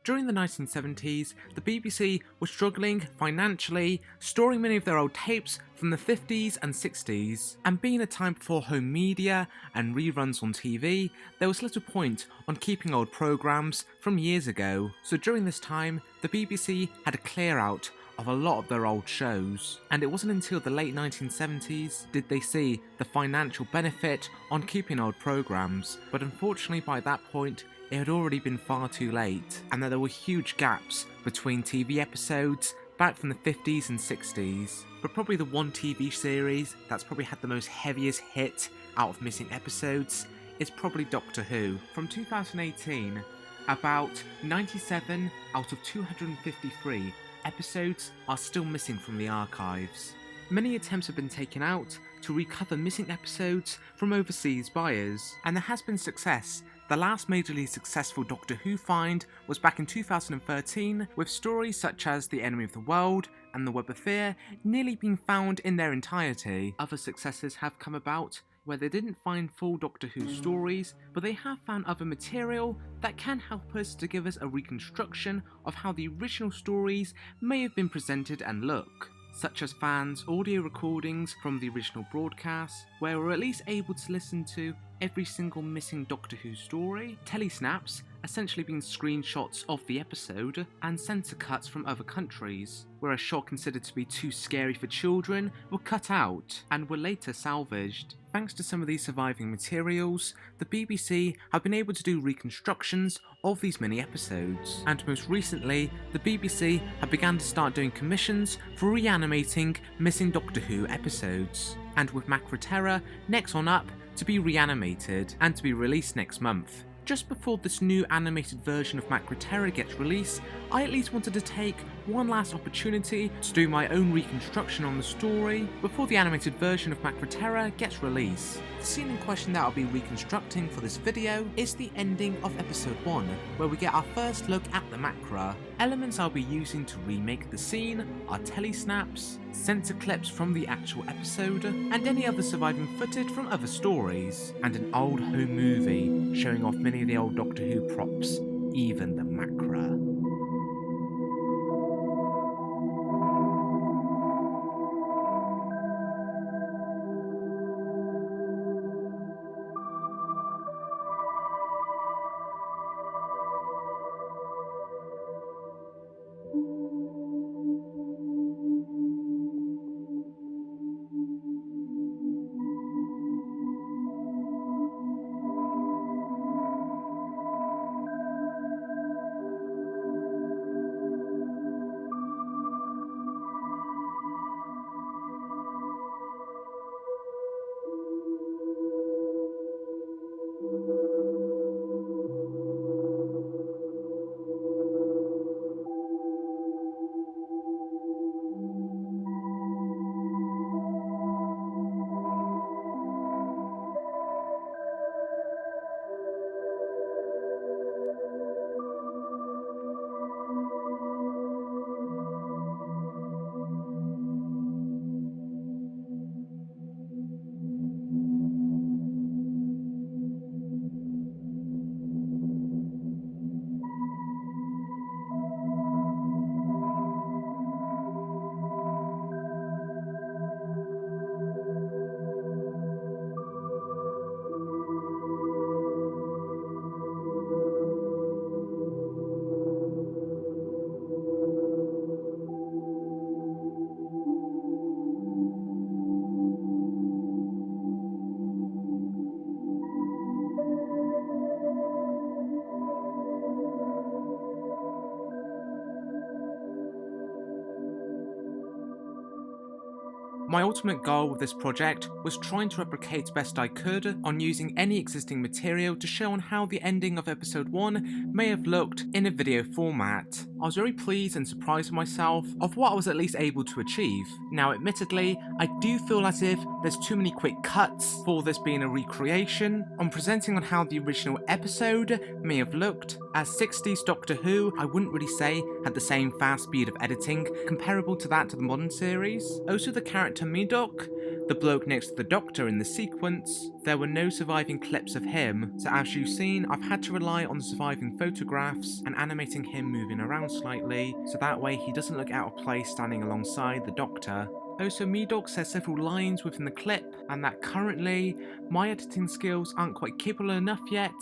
During the 1970s, the BBC was struggling financially, storing many of their old tapes from the 50s and 60s, and being a time before home media and reruns on TV, there was little point on keeping old programmes from years ago. So during this time, the BBC had a clear out of a lot of their old shows, and it wasn't until the late 1970s did they see the financial benefit on keeping old programmes, but unfortunately by that point it had already been far too late, and that there were huge gaps between TV episodes back from the 50s and 60s. But probably the one TV series that's probably had the most heaviest hit out of missing episodes is probably Doctor Who. From 2018, about 97 out of 253 episodes are still missing from the archives. Many attempts have been taken out to recover missing episodes from overseas buyers, and there has been success. The last majorly successful Doctor Who find was back in 2013, with stories such as The Enemy of the World and The Web of Fear nearly being found in their entirety. Other successes have come about where they didn't find full Doctor Who stories, but they have found other material that can help us to give us a reconstruction of how the original stories may have been presented and look, such as fans' audio recordings from the original broadcast, where we're at least able to listen to every single missing Doctor Who story, Tele-Snaps, essentially being screenshots of the episode, and censor cuts from other countries, where a shot considered to be too scary for children were cut out and were later salvaged. Thanks to some of these surviving materials, the BBC have been able to do reconstructions of these mini episodes, and most recently, the BBC have begun to start doing commissions for reanimating missing Doctor Who episodes, and with Macro Terra next on up to be reanimated and to be released next month. Just before this new animated version of Macro Terra gets released, I at least wanted to take one last opportunity to do my own reconstruction on the story before the animated version of Macro Terra gets released. The scene in question that I'll be reconstructing for this video is the ending of episode 1, where we get our first look at the Macra. Elements I'll be using to remake the scene are Tele-Snaps, censor clips from the actual episode, and any other surviving footage from other stories, and an old home movie showing off many of the old Doctor Who props, even the Macra. My ultimate goal with this project was trying to replicate best I could on using any existing material to show on how the ending of episode 1 may have looked in a video format. I was very pleased and surprised with myself of what I was at least able to achieve. Now admittedly, I do feel as if there's too many quick cuts for this being a recreation on presenting on how the original episode may have looked, as 60s Doctor Who I wouldn't really say had the same fast speed of editing comparable to that to the modern series. Also the character Medoc the bloke next to the Doctor in the sequence, there were no surviving clips of him, so as you've seen, I've had to rely on the surviving photographs and animating him moving around slightly, so that way he doesn't look out of place standing alongside the Doctor. Also, MeDog says several lines within the clip, and that currently, my editing skills aren't quite capable enough yet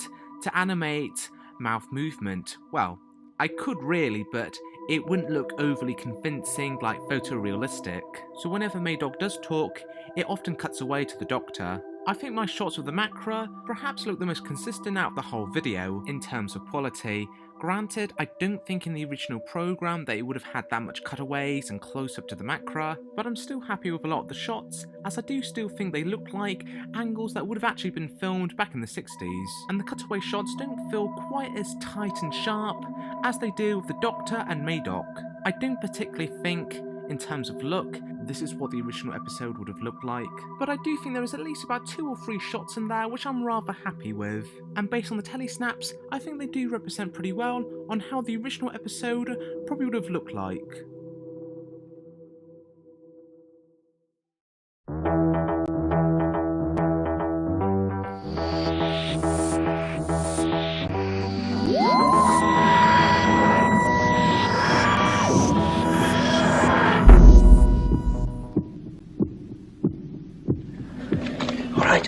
to animate mouth movement. Well, I could really, but it wouldn't look overly convincing, like photorealistic. So whenever MeDog does talk, it often cuts away to the Doctor. I think my shots of the Macra perhaps look the most consistent out of the whole video in terms of quality. Granted, I don't think in the original program that it would have had that much cutaways and close up to the Macra, but I'm still happy with a lot of the shots, as I do still think they look like angles that would have actually been filmed back in the 60s, and the cutaway shots don't feel quite as tight and sharp as they do with the Doctor and MeDog. I don't particularly think, in terms of look, this is what the original episode would have looked like, but I do think there is at least about 2 or 3 shots in there which I'm rather happy with, and based on the Tele-Snaps, I think they do represent pretty well on how the original episode probably would have looked like.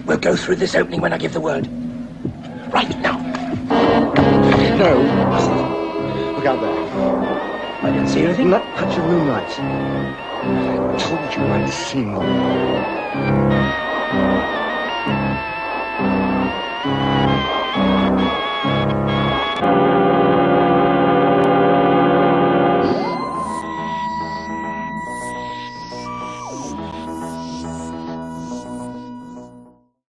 We'll go through this opening when I give the word. Right, now. No. Look out there. I didn't see anything. Not touch the moonlight. I told you I'd seen one.